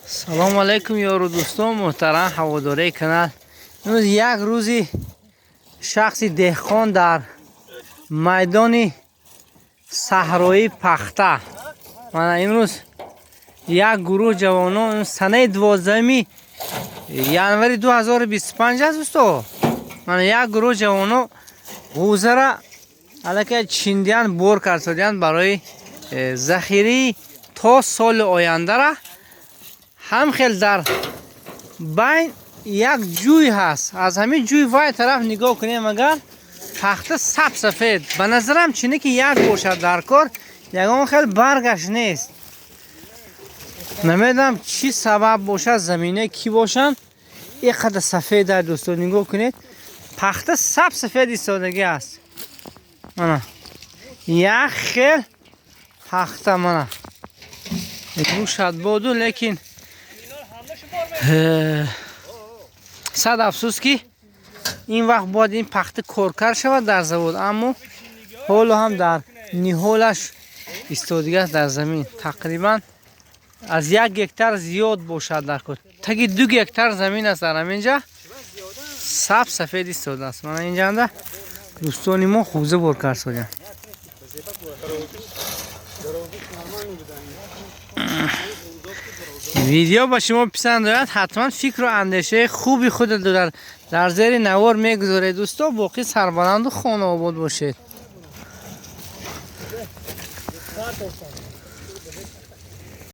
سلام علیکم یارو دوستان محترم هواداری کانال. امروز یک روزی شخصی دهقان در میدان صحرایی پخته. من امروز یک گروه جوانان سنه 12 ینوری 2025 است دوستو. من یک گروه جوانان غوزه را علاقه چیندیان بور کردن برای ذخیره تا سال آینده را. هم خیلی در بین یک جوی هست، از همین جوی وای طرف نگاه کنیم اگر تخته سفید به نظرم چینه که یک باشد در کار، یکم خیلی برگش نیست. نمیدونم چی سبب باشد، زمینه کی باشن اینقدر سفید در دوستان نگاه کنید. تخته سفید ایستادگی است. مانا یک خیلی تخته مانا روشد بودو، لیکن صد افسوس که این وقت باید این پخته کارکر شود در زود، اما حال هم در نهالش ایستادگی است در زمین. تقریبا از 1 هکتار زیاد باشد در کار. تگی 2 هکتار زمین است در همینجا سفید ایستاده است. من اینجا هم دوستانی ما خوزه بار کرد شدن. ویدیو با شما پسند آید حتما فکر و اندیشه خوبی خود در زیر نوار میگذارید دوستا. باقی سربلند و خانه آباد باشید.